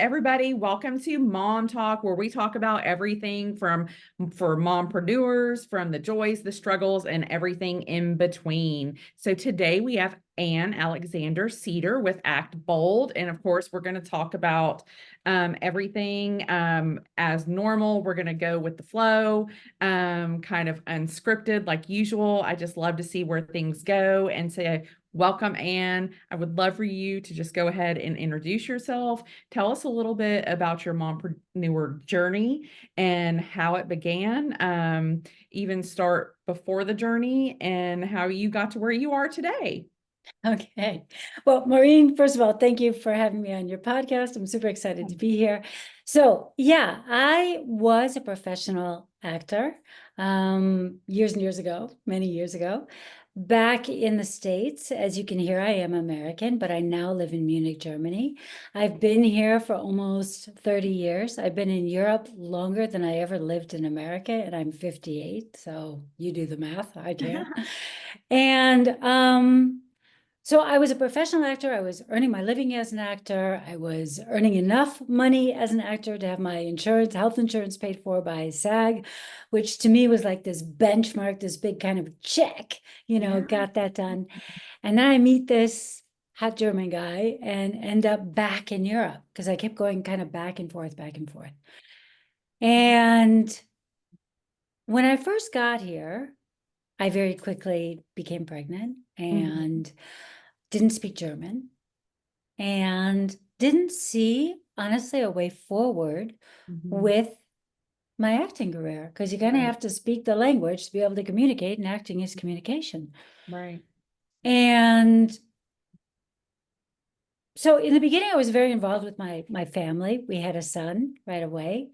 everybody. Welcome to Mom Talk, where we talk about everything for mompreneurs, from the joys, the struggles, and everything in between. So today we have Ann Alexander Sieder with Act Bold. And of course, we're going to talk about everything as normal. We're going to go with the flow, kind of unscripted like usual. I just love to see where things go and say, welcome, Ann. I would love for you to just go ahead and introduce yourself. Tell us a little bit about your mompreneur journey and how it began. Even start before the journey and how you got to where you are today. Okay. Well, Maureen, first of all, thank you for having me on your podcast. I'm super excited to be here. So, yeah, I was a professional actor years and years ago, many years ago, back in the States. As you can hear, I am American, but I now live in Munich, Germany. I've been here for almost 30 years. I've been in Europe longer than I ever lived in America, and I'm 58. So you do the math, I can't. And so I was a professional actor. I was earning my living as an actor. I was earning enough money as an actor to have my insurance, health insurance paid for by SAG, which to me was like this benchmark, this big kind of check, got that done. And then I meet this hot German guy and end up back in Europe because I kept going kind of back and forth, back and forth. And when I first got here, I very quickly became pregnant and didn't speak German and didn't see, honestly, a way forward with my acting career because you're going to have to speak the language to be able to communicate, and acting is communication. Right. And so in the beginning, I was very involved with my family. We had a son right away.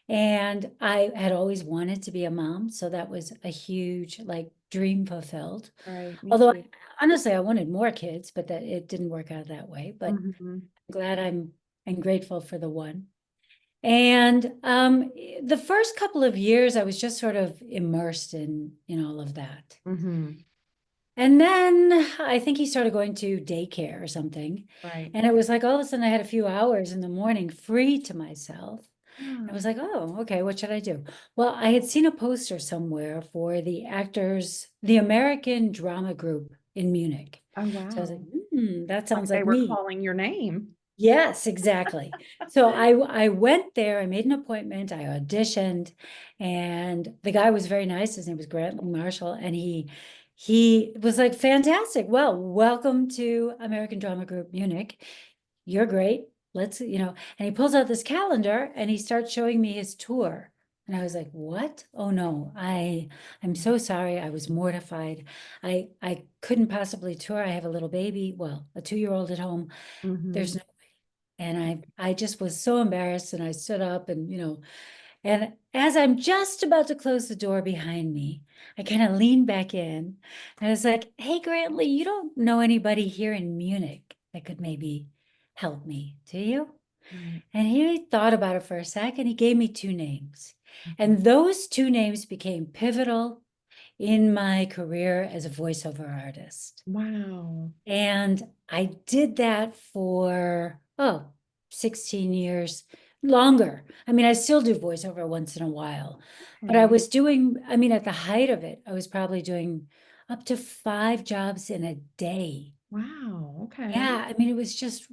And I had always wanted to be a mom. So that was a huge dream fulfilled. Right. Me Although too. honestly, I wanted more kids, but that it didn't work out that way. But I'm glad I'm grateful for the one. And the first couple of years, I was just sort of immersed in all of that. And then I think he started going to daycare or something. Right. And it was like all of a sudden I had a few hours in the morning free to myself. I Oh, was like, oh, okay, what should I do? Well, I had seen a poster somewhere for the American drama group in Munich. oh, So I was wow. like, that Like sounds they like were me. calling your name. Yes, exactly. So I went there, I made an appointment, I auditioned, and the guy was very nice. His name was Grant Marshall, and he was like, fantastic. Well, welcome to American Drama Group Munich. You're great. And he pulls out this calendar and he starts showing me his tour. And I was like, what? Oh no, I'm so sorry. I was mortified. I couldn't possibly tour. I have a little baby, well, a 2-year-old at home. There's no and I just was so embarrassed, and I stood up and as I'm just about to close the door behind me, I kind of leaned back in and I was like, hey, Grantley, you don't know anybody here in Munich that could maybe help me, do you? Right. And he thought about it for a second. He gave me 2 names. And those 2 names became pivotal in my career as a voiceover artist. Wow. And I did that for, 16 years, longer. I mean, I still do voiceover once in a while, but I Okay. was doing, I mean, at the height of it, I was probably doing up to 5 jobs in a day. Wow. Okay. Yeah, I mean, it was just,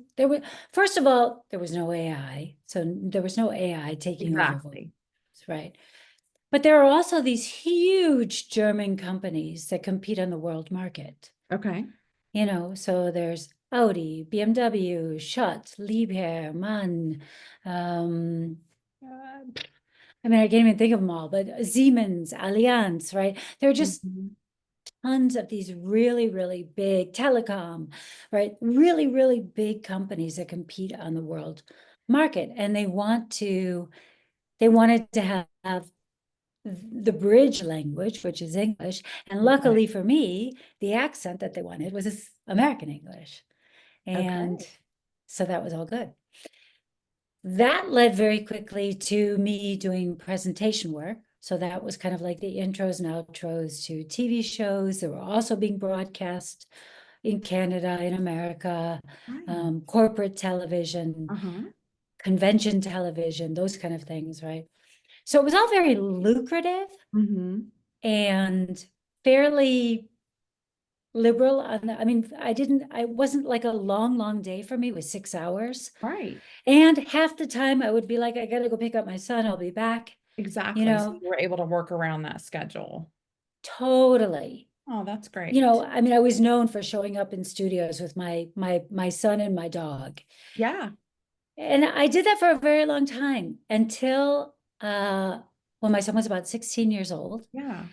first of all, there was no AI. So there was no AI taking over voice, Exactly. right? But there are also these huge German companies that compete on the world market. Okay. So there's Audi, BMW, Schott, Liebherr, Mann. I mean, I can't even think of them all, but Siemens, Allianz, right? There are just tons of these really, really big telecom, right? Really, really big companies that compete on the world market. And they wanted to have the bridge language, which is English. And Okay. luckily for me, the accent that they wanted was American English. And Okay. so that was all good. That led very quickly to me doing presentation work. So that was kind of like the intros and outros to TV shows that were also being broadcast in Canada, in America, Right. corporate television. Uh-huh. convention television, those kind of things, right? So it was all very lucrative Mm-hmm. and fairly liberal on the, I mean, I wasn't like a long day for me. It was 6 hours. Right. And half the time I would be like, I gotta go pick up my son, I'll be back, you Exactly. So know, you were able to work around that schedule. totally. Oh, that's You know, great. I mean, I was known for showing up in studios with my son and my dog. Yeah. And I did that for a very long time until when my son was about 16 years old. Yeah.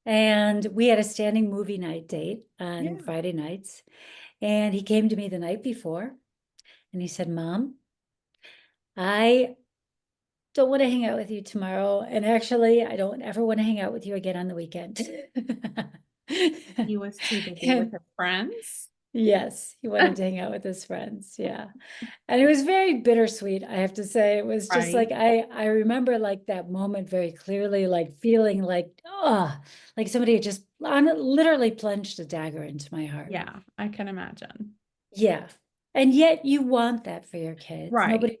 And we had a standing movie night date on Yeah. Friday nights. And he came to me the night before and he said, Mom, I don't want to hang out with you tomorrow. And actually, I don't ever want to hang out with you again on the weekend. He was too busy with And his friends. yes, he wanted to hang out with his friends. Yeah. And it was very bittersweet, I have to say. It was just like Right. I remember like that moment very clearly, like feeling like somebody had just literally plunged a dagger into my heart. Yeah, I can imagine. Yeah. And yet you want that for your kids. Right.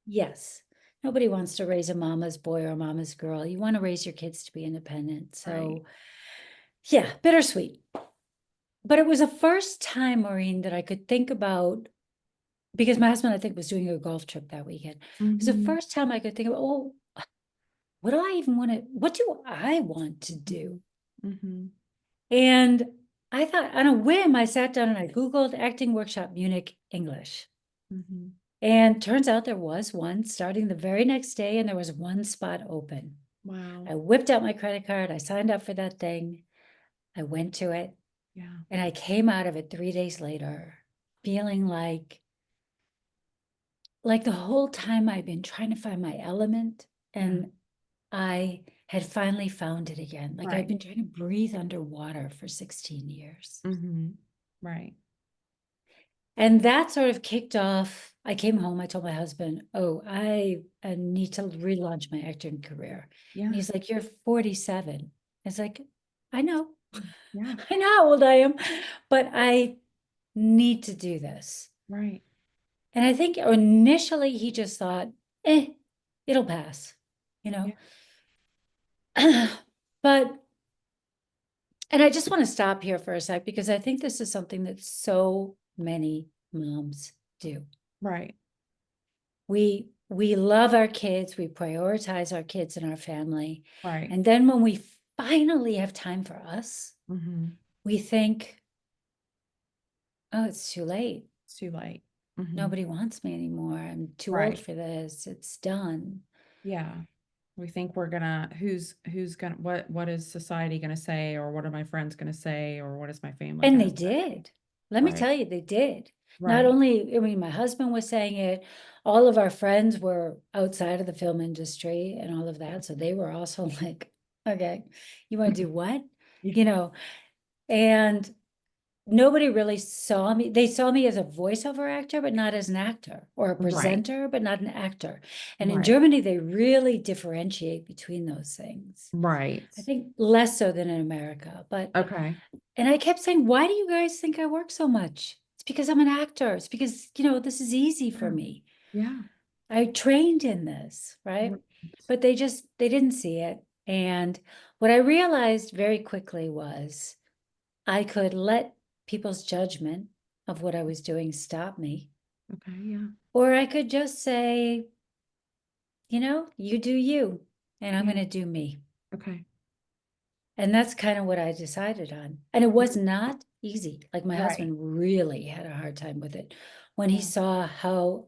Yes. Nobody wants to raise a mama's boy or a mama's girl. You want to raise your kids to be independent. Right. So yeah, bittersweet. But it was the first time, Maureen, that I could think about, because my husband, I think, was doing a golf trip that weekend. It was the Mm-hmm. first time I could think about, oh, what do I want to do? Mm-hmm. And I thought on a whim, I sat down and I Googled acting workshop Munich English. Mm-hmm. And turns out there was one starting the very next day, and there was one spot open. Wow. I whipped out my credit card. I signed up for that thing. I went to it, Yeah. and I came out of it 3 days later feeling like the whole time I've been trying to find my element, Yeah. and I had finally found it again. Like I've Right. been trying to breathe underwater for 16 years. Mm-hmm. Right. And that sort of kicked off. I came home, I told my husband, oh, I need to relaunch my acting career. And Yeah. he's like, you're 47. It's like, I know, Yeah. I know how old I am, but I need to do this. Right. And I think initially he just thought, it'll pass, you know? Yeah. But, and I just want to stop here for a sec because I think this is something that so many moms do. Right. We love our kids, we prioritize our kids and our family. Right. And then when we finally have time for us, Mm-hmm. we think, oh, it's too late. It's too late. Mm-hmm. Nobody wants me anymore. I'm too old Right. for this. It's done. Yeah. We think we're gonna, who's gonna, what is society gonna say, or what are my friends gonna say, or what is my family And gonna they say? did. Let me Right. tell you, they did. Not Right. only, I mean, my husband was saying it, all of our friends were outside of the film industry and all of Yeah. that. So they were also like, okay, you want to do what? Yeah. You know, and nobody really saw me. They saw me as a voiceover actor, but not as an actor, or a Right. presenter, but not an actor. And in Right. Germany, they really differentiate between those things. Right. I think less so than in America. But, Okay. and I kept saying, why do you guys think I work so much? It's because I'm an actor. It's because, this is easy for Yeah. me. Yeah. I trained in this, right? Right. But they didn't see it. And what I realized very quickly was I could let people's judgment of what I was doing stop me, Okay. Yeah. or I could just say, you do you, and I'm Yeah. going to do me. Okay. And that's kind of what I decided on. And it was not easy. Like my Right. husband really had a hard time with it when he Yeah. saw how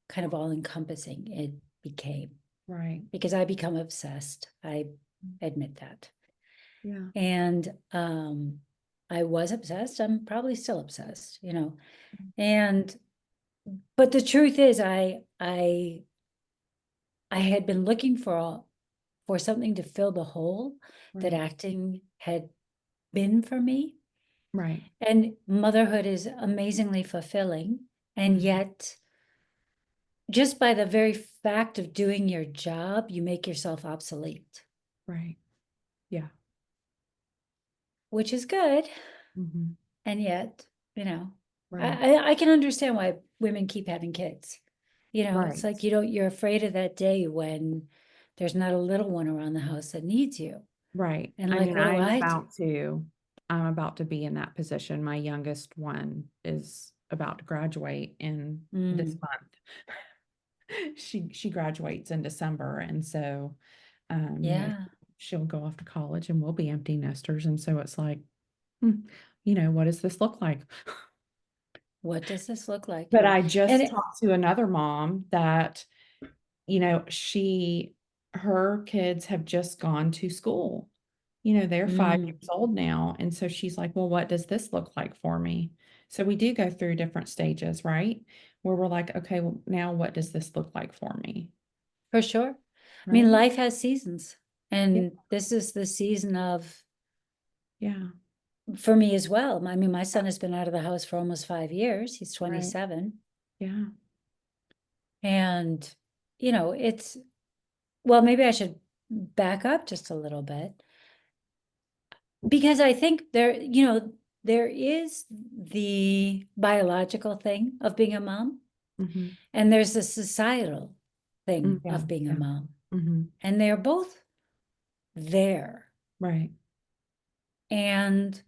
kind of all encompassing it became, Right. because I become obsessed. I admit that. Yeah. And I was obsessed. I'm probably still obsessed. And but the truth is I had been looking for something to fill the hole that Right. acting had been for me. Right. And motherhood is amazingly fulfilling. And Mhm. yet, just by the very fact of doing your job, you make yourself obsolete, Right. Yeah. which is good. Hmm. And yet, you know, Right. I can understand why women keep having kids. You know, it's Right. like you're afraid of that day when there's not a little one around the house that needs you. Right. And I like, mean, what do I do? I'm about to be in that position. My youngest one is about to graduate in this Mm, month. She graduates in December, and so you know, yeah. she'll go off to college and we'll be empty nesters. And so it's like, hmm, what does this look like? What does this look like? But I And just talked to another mom that, her kids have just gone to school. They're 5 years old now. And so she's like, well, what does this look like for me? So we do go through different stages, right? Where we're like, okay, well, now what does this look like for me? for sure. I mean, Right? life has seasons, Yeah. and this is the season of, Yeah. for me as well. I mean, my son has been out of the house for almost 5 years. He's Right. 27. Yeah. And, it's, well, maybe I should back up just a little bit, because I think there is the biological thing of being a mom, Hmm. and there's the societal thing Yeah. of being a Yeah. mom. Hmm. And they're both there. Right. And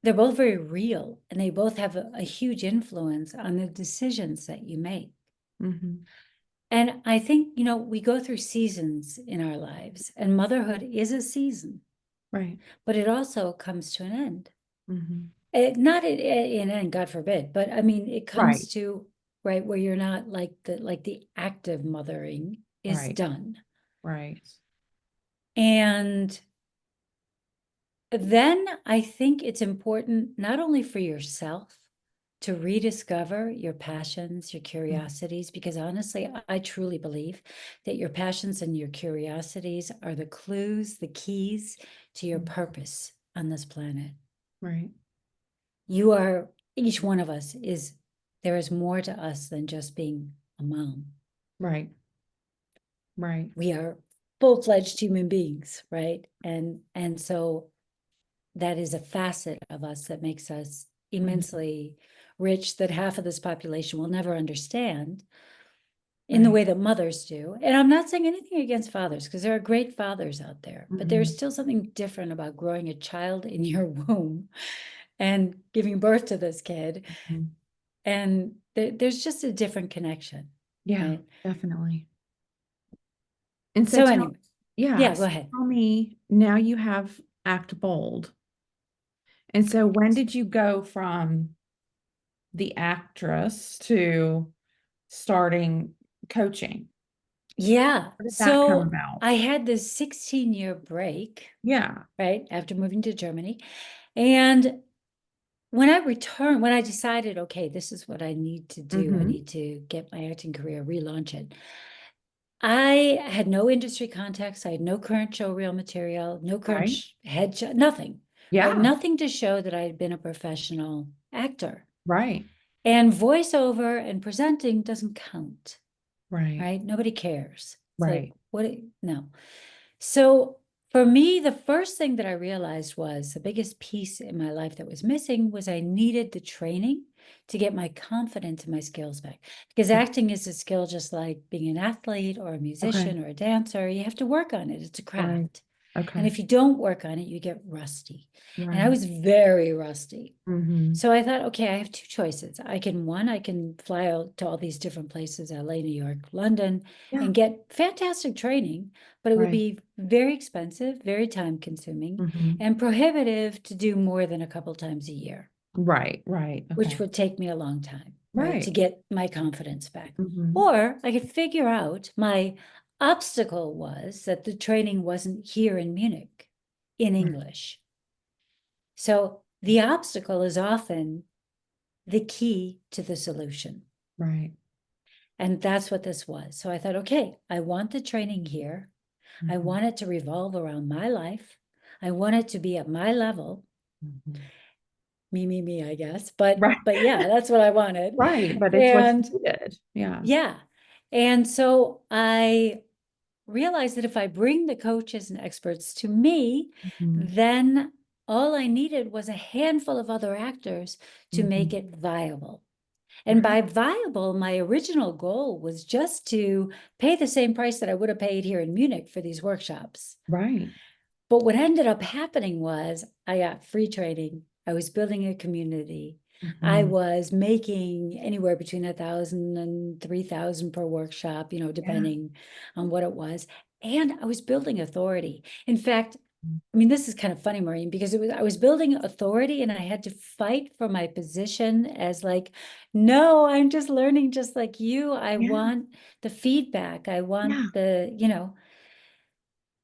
they're both very real, and they both have a huge influence on the decisions that you make. Hmm. And I think, we go through seasons in our lives, and motherhood is a season, Right. but it also comes to an end. Hmm. Not an end, God forbid, but I mean, it Right. comes to, right, where you're not like the active mothering is Right. done. Right. And then I think it's important not only for yourself to rediscover your passions, your Mhm. curiosities, because honestly, I truly believe that your passions and your curiosities are the clues, the keys to your purpose on this planet. Right. Each one of us there is more to us than just being a mom. Right. Right. We are full-fledged human beings, right? And so that is a facet of us that makes us Mhm. immensely rich, that half of this population will never understand in the Right. way that mothers do. And I'm not saying anything against fathers, because there are great fathers out there, but there's Mhm. still something different about growing a child in your womb and giving birth to this kid. Mhm. And there's just a different connection, Yeah, right? definitely. And so So anyway, yeah, go so ahead. tell me, now you have Act Bold. And so when did you go from the actress to starting coaching? Yeah. Where did that come So about? I had this 16-year break, Yeah. right, after moving to Germany. And when I decided, okay, this is what I need to do, I Hmm. need to get my acting career, relaunch it. I had no industry contacts. I had no current show reel material, no current Right. headshot, nothing, right? Yeah. Nothing to show that I had been a professional actor. Right. And voiceover and presenting doesn't count, Right. right? Nobody cares. It's like, Right. no. So for me, the first thing that I realized was the biggest piece in my life that was missing was I needed the training to get my confidence and my skills back. Because acting is a skill just like being an athlete or a Okay. musician or a dancer. You have to work on it. It's a Right. craft. And Okay. if you don't work on it, you get rusty. And I Right. was very rusty. Hmm. So I thought, okay, I have two choices. I can fly out to all these different places, LA, New York, London, Yeah. and get fantastic training, but it would Right. be very expensive, very time consuming, Hmm. and prohibitive to do more than a couple times a year, Right. Right. which Okay. would take me a long time, right, to Right. get my confidence back. Hmm. Or I could figure out my obstacle was that the training wasn't here in Munich in Right. English. So the obstacle is often the key to the solution. Right. And that's what this was. So I thought, okay, I want the training here. I Hmm. want it to revolve around my life. I want it to be at my level. Hmm. Me, I guess. Right. But yeah, that's what I wanted. Right. But it's what And you did. Yeah. yeah. And so I realized that if I bring the coaches and experts to me, Hmm. then all I needed was a handful of other actors to make Hmm. it viable. And by viable, my original goal was just to pay the same price that I would have paid here in Munich for these workshops. Right. But what ended up happening was I got free training. I was building a community. I Mhm. was making anywhere between 1,000 and 3,000 per workshop, Yeah. depending on what it was. And I was building authority. In fact, I mean, this is kind of funny, Maureen, because I was building authority and I had to fight for my position as like, no, I'm just learning just like you. I Yeah. want the feedback. I want Yeah.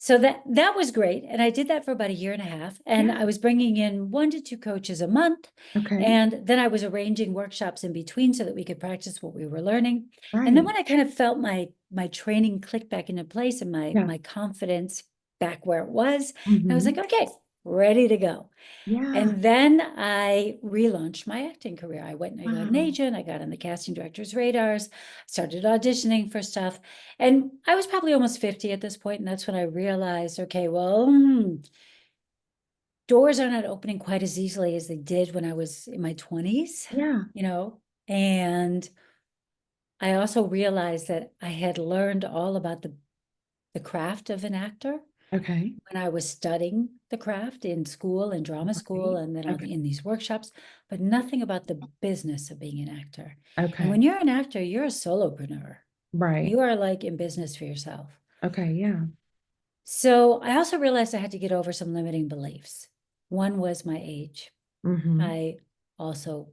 so that was great. And I did that for about a year and a half. And Yeah. I was bringing in 1 to 2 coaches a month. Okay. And then I was arranging workshops in between so that we could practice what we were learning. And then Right. when I kind of felt my training click back into place and Yeah. my confidence back where it was, I was like, Mhm. okay, ready to go. Yeah. And then I relaunched my acting career. I went and I got an Wow. agent. I got on the casting director's radars, started auditioning for stuff. And I was probably almost 50 at this point, and that's when I realized, okay, well, doors are not opening quite as easily as they did when I was in my 20s, Yeah. you know? And I also realized that I had learned all about the craft of an actor Okay. when I was studying the craft in school and drama school Right. and then Okay. in these workshops, but nothing about the business of being an actor. And when Okay. you're an actor, you're a solopreneur. Right. You are like in business for yourself. Okay. Yeah. So I also realized I had to get over some limiting beliefs. One was my age. Mhm. I also,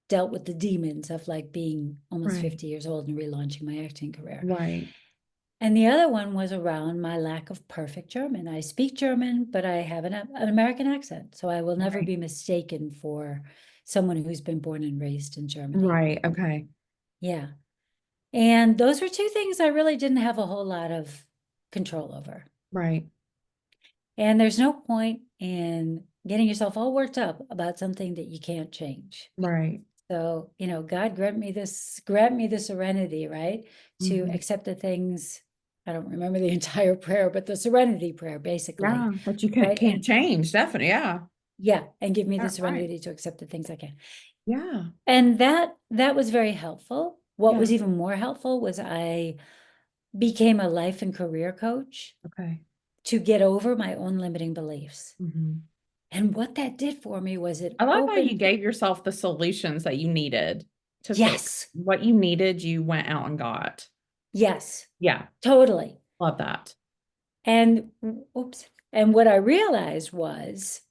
dealt with the demons of like being almost Right. 50 years old and relaunching my acting career. Right. And the other one was around my lack of perfect German. I speak German, but I have an American accent. So I will never Right. be mistaken for someone who's been born and raised in Germany. Right. Okay. Yeah. And those were two things I really didn't have a whole lot of control over. Right. And there's no point in getting yourself all worked up about something that you can't change. Right. So, God grant me the serenity, right? To Mhm. accept the things, I don't remember the entire prayer, but the serenity prayer, basically, Yeah. That you right? can't And change. Definitely. Yeah. yeah, and give me the Yeah. Right. serenity to accept the things I can. Yeah. And that was very helpful. What Yeah. was even more helpful was I became a life and career coach Okay. to get over my own limiting beliefs. Mhm. And what that did for me was it I love how you opened, gave yourself the solutions that you needed to fix yes, what you needed, you went out and got. yes, Yeah. totally. Love that. And oops. And what I realized was,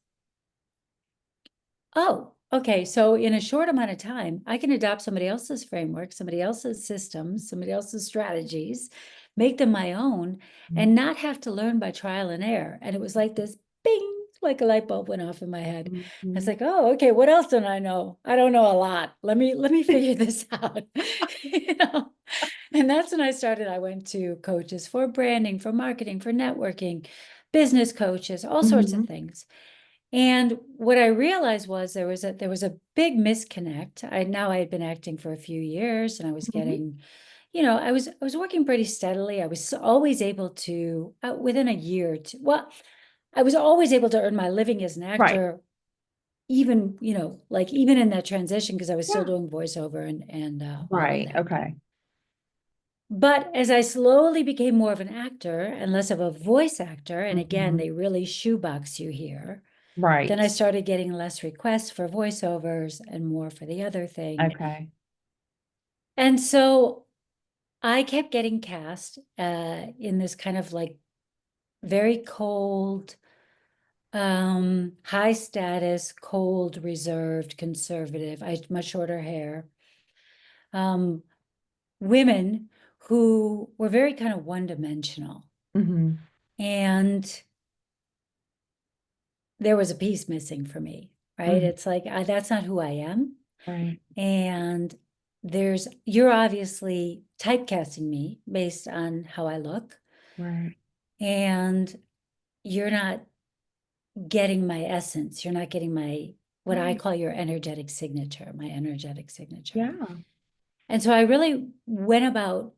oh, okay, so in a short amount of time, I can adopt somebody else's framework, somebody else's systems, somebody else's strategies, make them my own, Mhm. and not have to learn by trial and error. And it was like this bing, like a light bulb went off in my head. I was Mhm. like, oh, okay, what else don't I know? I don't know a lot. Let me figure this out. You know? And that's when I started. I went to coaches for branding, for marketing, for networking, business coaches, all sorts of Mhm. things. And what I realized was there was a big misconnect. I had been acting for a few years and I was Mhm. getting, I was working pretty steadily. I was always able to within a year to well, I was always able to earn my living as an Right. actor, even, like even in that transition, because I was still Yeah. doing voiceover and all of Right. that. Okay. But as I slowly became more of an actor and less of a voice actor, and again, Mhm. they really shoebox you here, then I Right. started getting less requests for voiceovers and more for the other thing. Okay. And so I kept getting cast in this kind of like very cold, high status, cold, reserved, conservative. I had much shorter hair. Um, Women who were very kind of one-dimensional. Mhm. And there was a piece missing for me, right? Mhm. It's like, that's not who I am. Right. And you're obviously typecasting me based on how I look, Right. and you're not getting my essence. You're not getting what I Right. call your energetic signature, my energetic signature. Yeah. And so I really went about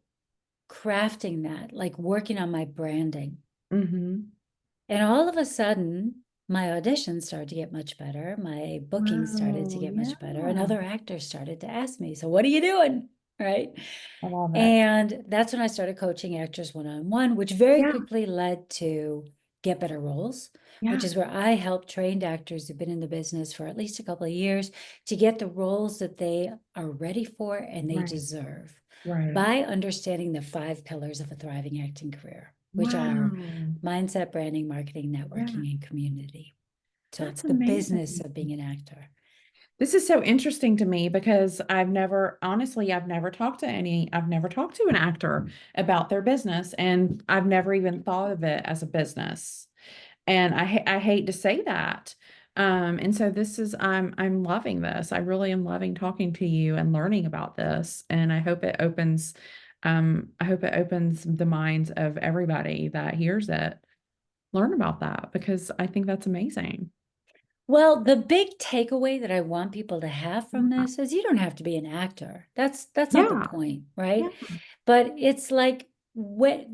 crafting that, like working on my branding. Mhm. And all of a sudden, my auditions started to get much better. My bookings started to Wow, get yeah. much better, and other actors started to ask me, so what are you doing? Right. I love it. And that's when I started coaching actors one-on-one, which very Yeah, quickly led to get better roles, which yeah, is where I help trained actors who've been in the business for at least a couple of years to get the roles that they are ready for and they right, deserve right. by understanding the 5 pillars of a thriving acting career, which are Wow. mindset, branding, marketing, Yeah, networking, and community. So that's it's the business amazing. of being an actor. This is so interesting to me because honestly, I've never talked to an actor about their business, and I've never even thought of it as a business. And I hate to say that. And so I'm loving this. I really am loving talking to you and learning about this. And I hope it opens the minds of everybody that hears it, learn about that because I think that's amazing. Well, the big takeaway that I want people to have from Yeah. this is you don't have to be an actor. That's not the Yeah. point, Yeah. right? But it's like what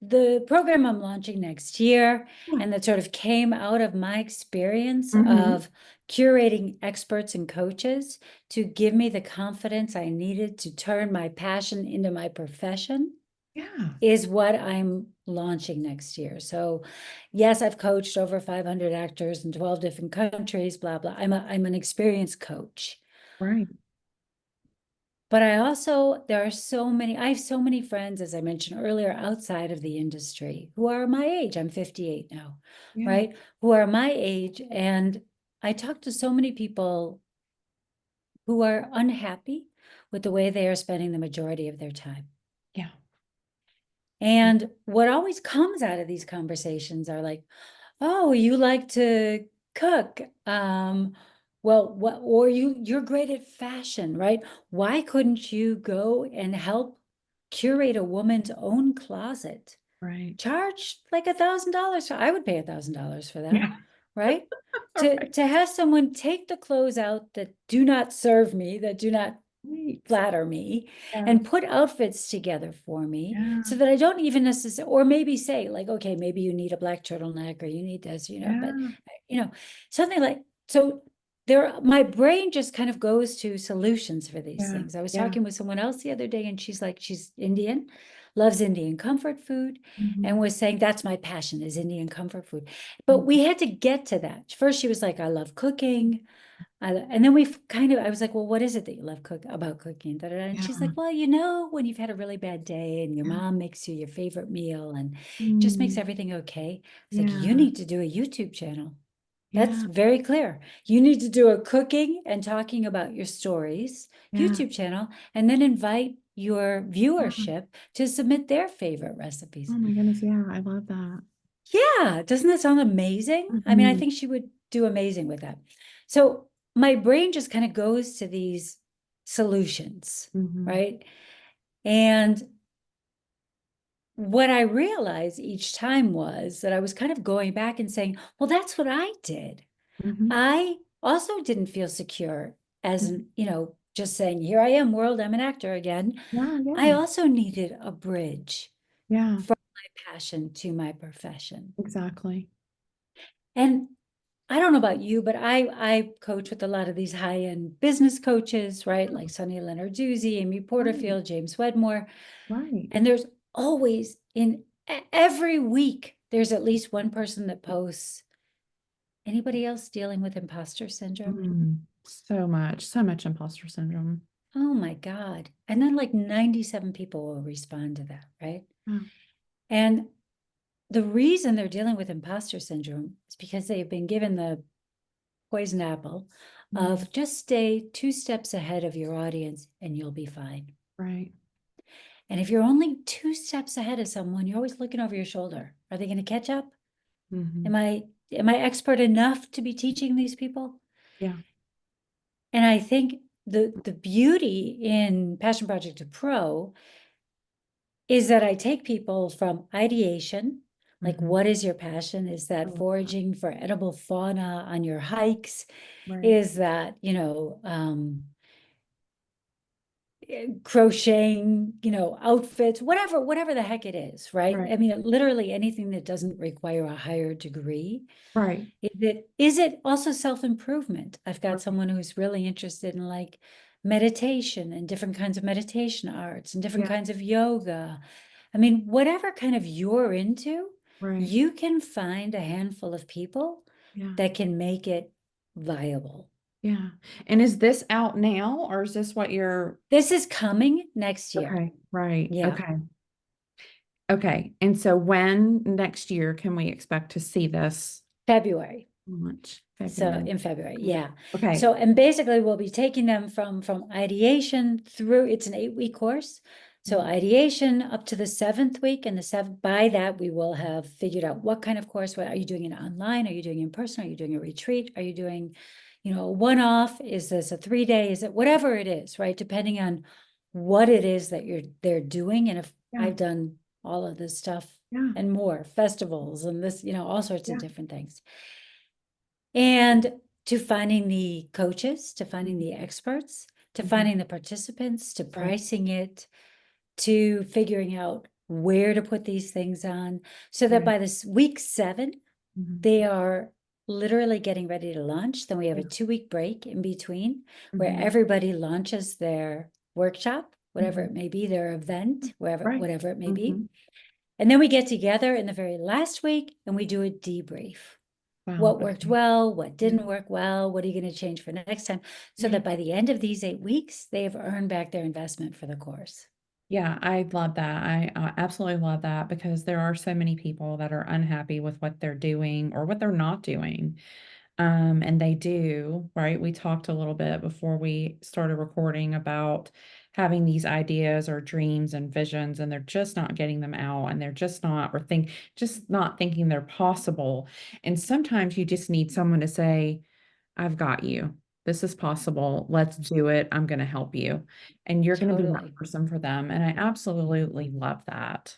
the program I'm launching next year, Yeah. and that sort of came out of my experience Hmm. of curating experts and coaches to give me the confidence I needed to turn my passion into my profession Yeah. is what I'm launching next year. So, yes, I've coached over 500 actors in 12 different countries, blah, blah. I'm an experienced coach. Right. But there are so many, I have so many friends, as I mentioned earlier, outside of the industry who are my age. I'm 58 now, Yeah. right? Who are my age. And I talk to so many people who are unhappy with the way they are spending the majority of their time. Yeah. And what always comes out of these conversations are like, oh, you like to cook. Well, what, or you're great at fashion, right? Why couldn't you go and help curate a woman's own closet? Right. Charge like $1,000. I would pay $1,000 for that, Yeah. right? All right. To have someone take the clothes out that do not serve me, that do not Right. flatter me, Yeah. and put outfits together for me Yeah. so that I don't even necessarily, or maybe say like, okay, maybe you need a black turtleneck or you need this, but Yeah. you know, something like, so there, my brain just kind of goes to solutions for these Yeah. things. I was Yeah. talking with someone else the other day and she's like, she's Indian, loves Indian comfort food, and Mhm. was saying that's my passion is Indian comfort food. But Mhm. we had to get to that. First, she was like, I love cooking. And then I was like, well, what is it that you love about cooking? Da, da, da. And Yeah. she's like, well, when you've had a really bad day and your Yeah. mom makes you your favorite meal and just makes Mm. everything okay. It's like, you Yeah. need to do a YouTube channel. That's Yeah. very clear. You need to do a cooking and talking about your stories Yeah. YouTube channel, and then invite your Yeah. viewership to submit their favorite recipes. Oh my goodness. Yeah. I love that. Yeah, doesn't that sound amazing? I mean, I Mhm. think she would do amazing with that. So my brain just kind of goes to these solutions, Mhm. right? And what I realized each time was that I was kind of going back and saying, well, that's what I did. Mhm. I also didn't feel secure as Mhm. an, just saying, here I am, world, I'm an actor again. Yeah. I Yeah. also needed a bridge Yeah. from my passion to my profession. Exactly. And I don't know about you, but I coach with a lot of these high-end business coaches, right? Like Sonny Leonard-Duzzi, Amy Right. Porterfield, James Wedmore. Right. And there's always every week, there's at least one person that posts, anybody else dealing with imposter syndrome? So much imposter syndrome. Oh my God. And then like 97 people will respond to that, right? Yeah. And the reason they're dealing with imposter syndrome is because they've been given the poison apple Mm. of just stay 2 steps ahead of your audience and you'll be fine. Right. And if you're only 2 steps ahead of someone, you're always looking over your shoulder. Are they going to catch up? Hmm. Am I expert enough to be teaching these people? Yeah. And I think the beauty in Passion Project to Pro is that I take people from ideation, like Hmm. what is your passion? Is I that love that. foraging for edible fauna on your hikes? Right. Is that, crocheting, outfits, whatever the heck it is, right? Right. I mean, literally anything that doesn't require a higher degree. Right. Is it also self-improvement? I've got Right. someone who's really interested in like meditation and different kinds of meditation arts and different Yeah. kinds of yoga. I mean, whatever kind of you're into, Right. you can find a handful of people Yeah. that can make it viable. Yeah. And is this out now or is this what you're This is coming next year. okay? Right. Yeah, Okay. Okay. And so when next year can we expect to see this February. launch? So February. in February, yeah. Okay. So, and basically we'll be taking them from ideation through, it's an 8-week course. So Mhm. ideation up to the 7th week, and by that we will have figured out what kind of course. Are you doing it online? Are you doing it in person? Are you doing a retreat? Are you doing, a one-off? Is this a 3-day? Is it whatever it is, right? Depending on what it is that they're doing. And if Yeah. I've done all of this stuff Yeah. and more, festivals and this, all sorts of Yeah. different things. And to finding the coaches, to finding Mhm. the experts, to Mhm. finding the participants, to Right. pricing it, to figuring out where to put these things on, so that Right. by this week 7, Mhm. they are literally getting ready to launch. Then we have Yeah. a 2-week break in between where Mhm. everybody launches their workshop, whatever Mhm. it may be, their event, Right. whatever it may be. Mhm. And then we get together in the very last week and we do a debrief. Wow. What worked Okay. well, what Yeah. didn't work well, what are you going to change for next time? So Yeah. that by the end of these 8 weeks, they have earned back their investment for the course. Yeah, I love that. I absolutely love that because there are so many people that are unhappy with what they're doing or what they're not doing. And they do, right? We talked a little bit before we started recording about having these ideas or dreams and visions, and they're just not getting them out, and they're just not, just not thinking they're possible. And sometimes you just need someone to say, I've got you. This is possible. Let's do it. I'm going to help you. And you're going to be that Totally. person for them. And I absolutely love that.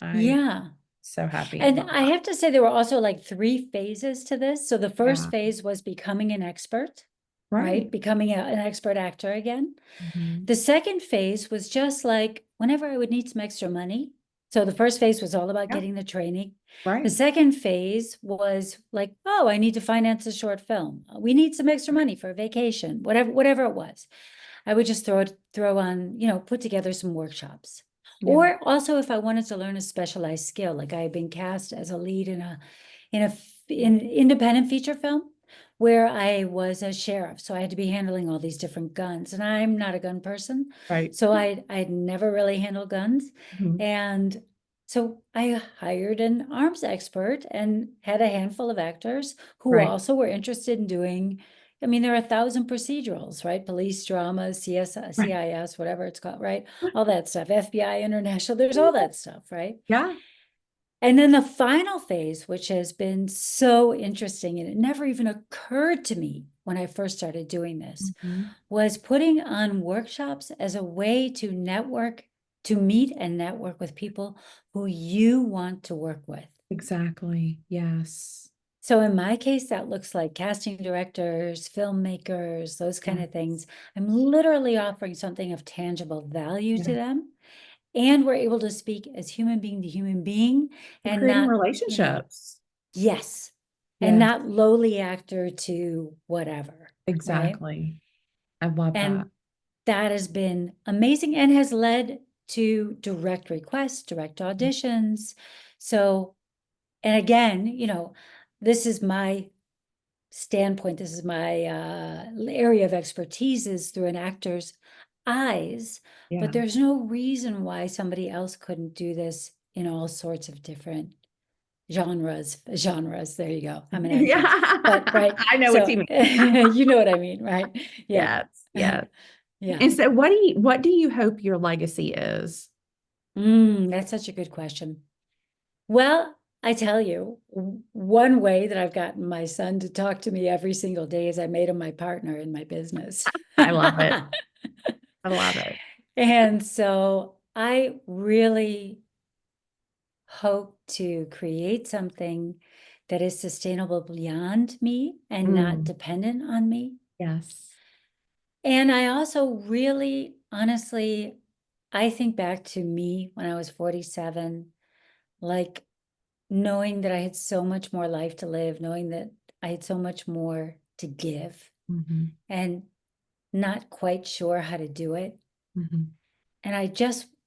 I'm Yeah. so happy And about I have to say, there were also like 3 phases to this. So the that. Yeah. first phase was becoming an expert, Right. right? Becoming an expert actor again. Mhm. The second phase was just like whenever I would need some extra money. So the first phase was all about Yeah. getting the training. The Right. second phase was like, oh, I need to finance a short film. We need some extra money for a vacation, whatever it was. I would just throw on, put together some workshops. Yeah. Or also if I wanted to learn a specialized skill, like I had been cast as a lead in independent feature film where I was a sheriff. So I had to be handling all these different guns. And I'm not a gun person. Right. So I'd never really handled guns. Mhm. And so I hired an arms expert and had a handful of actors who Right. also were interested in doing. I mean, there are 1,000 procedurals, right? Police drama, Right. CIS, whatever it's called, right? All that stuff, FBI, international, there's all that stuff, right? Yeah. And then the final phase, which has been so interesting, and it never even occurred to me when I first started doing this, Mhm. was putting on workshops as a way to network, to meet and network with people who you want to work with. Exactly. Yes. So in my case, that looks like casting directors, filmmakers, those kind Yeah. of things. I'm literally offering something of tangible value Yeah. to them. And we're able to speak as human being to human being You're and creating not, relationships. yes, and Yes. not lowly actor to whatever, right? Exactly. I love that. And that has been amazing and has led to direct requests, direct auditions. So, and again, this is my standpoint, this is my area of expertise is through an actor's eyes, but Yeah. there's no reason why somebody else couldn't do this in all sorts of different genres. There you go. I'm an actor, Yeah. but right. I know what you So mean. you know what I mean, right? Yeah. Yes. Yes. Yeah. And so what do you hope your legacy is? That's such a good question. Well, I tell you, one way that I've gotten my son to talk to me every single day is I made him my partner in my business. I love it. I love it. And so I really hope to create something that is sustainable beyond me and not Mm, dependent on me. yes. And I also really honestly, I think back to me when I was 47, like knowing that I had so much more life to live, knowing that I had so much more to give, Mhm, and not quite sure how to do it. mhm, And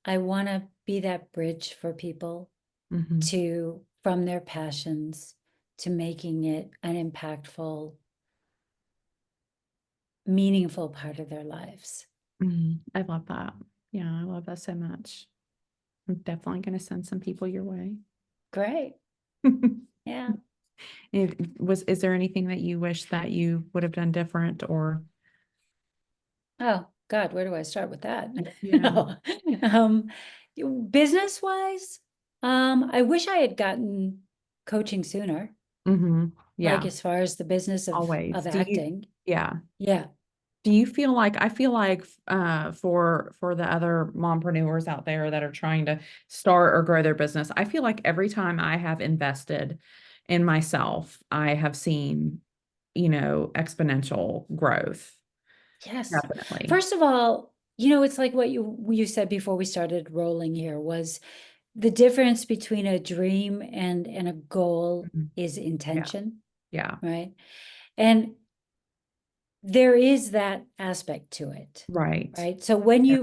I want to be that bridge for people mhm, to, from their passions to making it an impactful, meaningful part of their lives. mhm. I love that. Yeah, I love that so much. I'm definitely gonna send some people your way. Great. Yeah. Is there anything that you wish that you would have done different or Oh, God, where do I start with that? yeah. No. Um, business wise, I wish I had gotten coaching sooner, like Yeah, as far as the business always. of acting. Yeah. Yeah. Do you feel like I feel like for the other mompreneurs out there that are trying to start or grow their business, I feel like every time I have invested in myself, I have seen, exponential growth. Yes. Definitely. First of all, it's like what you said before we started rolling here was the difference between a dream and a goal Mhm. is Yeah. intention, Yeah. right? And there is that aspect to it, Right. right? So Yeah.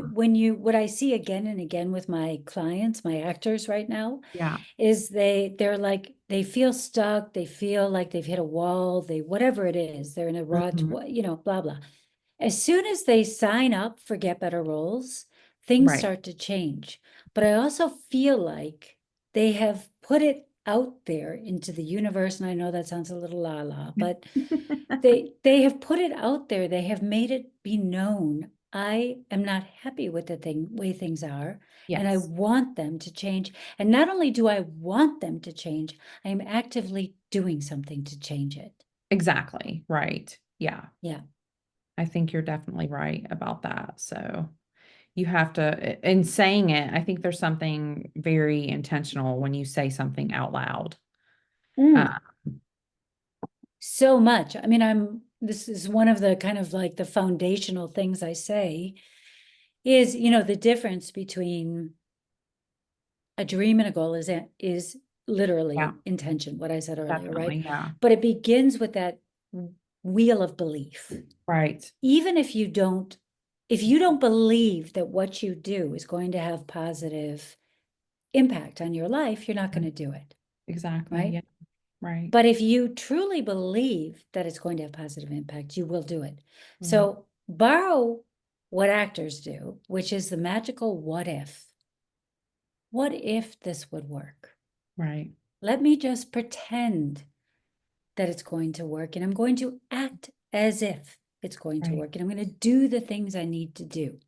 what I see again and again with my clients, my actors right now, Yeah. is they're like, they feel stuck, they feel like they've hit a wall, they, whatever it is, they're in a rut, Mhm. blah, blah. As soon as they sign up for Get Better Roles, things Right. start to change. But I also feel like they have put it out there into the universe, and I know that sounds a little la la, but they have put it out there. They have made it be known. I am not happy with the way things are, and I Yes. want them to change. And not only do I want them to change, I am actively doing something to change it. Exactly. Right. Yeah. Yeah. I think you're definitely right about that. So you have to, in saying it, I think there's something very intentional when you say something out loud. Uh, Mm. So much. I mean, this is one of the kind of like the foundational things I say is, the difference between a dream and a goal is yeah, literally intention, what I said earlier, right? definitely. Yeah. But it begins with that wheel of belief. Right. Even if you don't believe that what you do is going to have positive impact on your life, you're not going to do it, Exactly. right? Yeah. Right. But if you truly believe that it's going to have positive impact, you will do it. Right. So borrow what actors do, which is the magical what if. What if this would work? Right. Let me just pretend that it's going to work, and I'm going to act as if it's going to Right. work, and I'm going to do the things I need to do,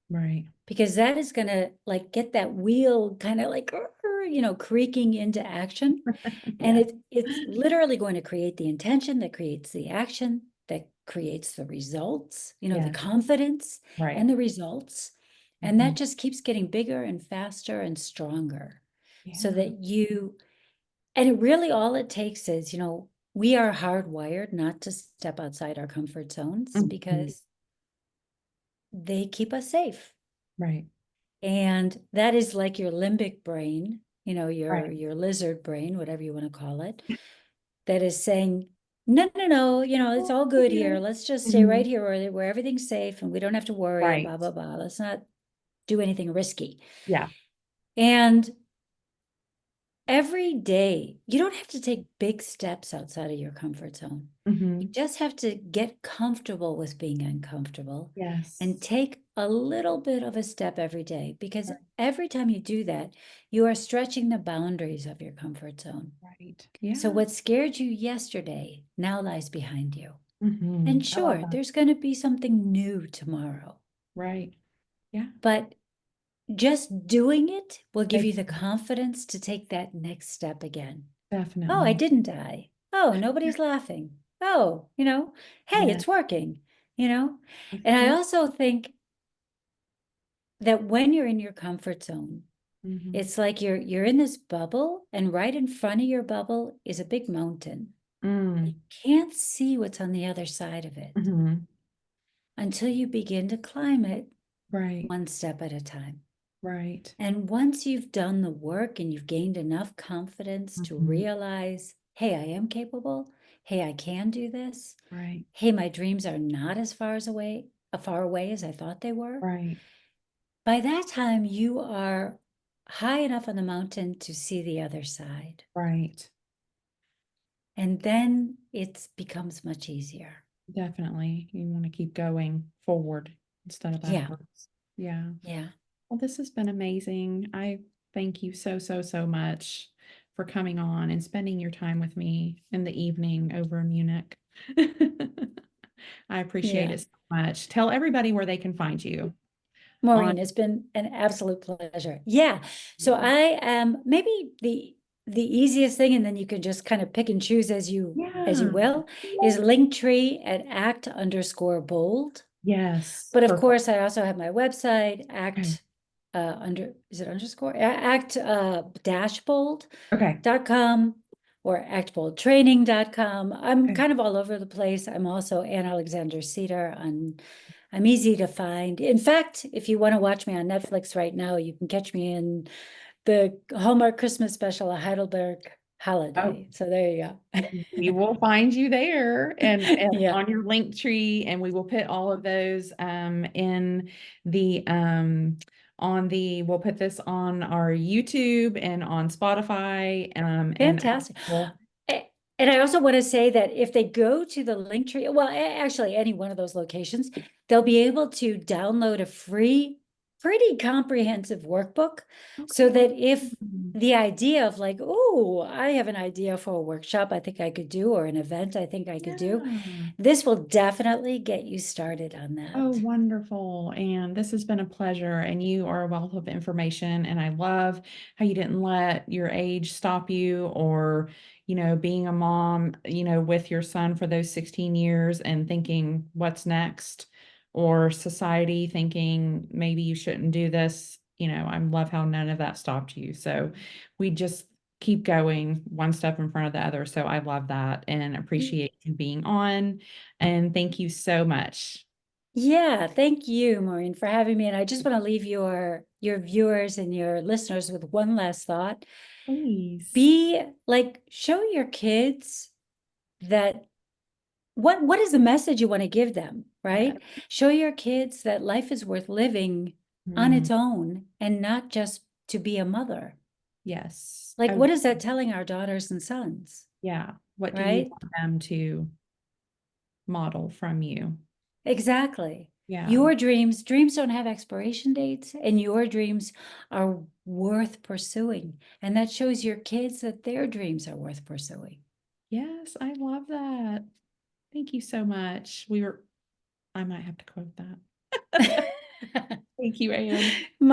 Right. because that is going to like get that wheel kind of like creaking into action. And Yeah. it's literally going to create the intention that creates the action, that creates the results, the Yeah. confidence Right. and the results. And that Mhm. just keeps getting bigger and faster and stronger. So Yeah. that and it really, all it takes is, we are hardwired not to step outside our comfort zones Mhm. because they keep us safe. Right. And that is like your limbic brain, Right. your lizard brain, whatever you want to call it, that is saying, no, no, no, it's all good here. Let's just stay right Mhm. here where everything's safe and we don't have to worry and Right. blah, blah, blah. Let's not do anything risky. Yeah. And every day, you don't have to take big steps outside of your comfort zone. You Mhm. just have to get comfortable with being uncomfortable and Yes. take a little bit of a step every day, because Right. every time you do that, you are stretching the boundaries of your comfort zone. Right. So Yeah. what scared you yesterday now lies behind you. And I love sure, that. there's going to be something new tomorrow, Right. Yeah. but just doing it will give you the Exactly. confidence to take that next step again. Oh, I Definitely. didn't die. Oh, nobody's laughing. Oh, hey, Yeah. it's working, you know? Of And I course. also think that when you're in your comfort zone, Mhm. it's like you're in this bubble, and right in front of your bubble is a big mountain. You Mm. can't see what's on the other side of it Mhm. until you begin to climb it. Right. one step at a time. Right. And once you've done the work and you've gained enough confidence to Mhm. realize, hey, I am capable. Hey, I can do this. Right. Hey, my dreams are not as far away as I thought they were. Right. By that time, you are high enough on the mountain to see the other side. Right. And then it becomes much easier. Definitely. You want to keep going forward instead of Yeah, backwards. Yeah. yeah, Well, this has been amazing. I thank you so, so, so much for coming on and spending your time with me in the evening over in Munich. I appreciate yeah. it so much. Tell everybody where they can find you on. Maureen, it's been an absolute pleasure. Yeah. So I am maybe the easiest thing, and then you can just kind of pick and choose as you Yeah. will, is Linktree at act_bold. Yes. But of Perfect. course, I also have my website, Okay. is it underscore? Act dash bold Okay. com or actboldtraining.com. I'm Okay. kind of all over the place. I'm also Ann Alexander Sieder I'm easy to find. In fact, if you want to watch me on Netflix right now, you can catch me in the Hallmark Christmas special, A Heidelberg Oh, Holiday. So there you go. we will find you there and Yeah, on your link tree, and we will put all of those in the we'll put this on our YouTube and on Spotify and fantastic. Apple. And I also want to say that if they go to the link tree, well, actually any one of those locations, they'll be able to download a free, pretty comprehensive workbook. So Okay, that if awesome. the idea of like, oh, I have an idea for a workshop I think I could do, or an event I think I could do, Yeah. this will definitely get you started on Oh, that. wonderful. And this has been a pleasure. And you are a wealth of information. And I love how you didn't let your age stop you or, being a mom, with your son for those 16 years and thinking, what's next? Or society thinking maybe you shouldn't do this. I love how none of that stopped you. So we just keep going one step in front of the other. So I love that and appreciate you being on. And thank you so much. Yeah, thank you, Maureen, for having me. And I just want to leave your viewers and your listeners with one last thought. Please. Be like, show your kids that what is the message you want to give them, Yeah. right? Show your kids that life is worth living on Mm, its own and not just to be a mother. yes. Like, Oh, what is that telling our daughters and sons, yeah. What do you right? want them to model from you? Exactly. Yeah. Your dreams don't have expiration dates, and your dreams are worth pursuing. And that shows your kids that their dreams are worth pursuing. Yes, I love that. Thank you so much. I might have to quote that. Thank you, Anne.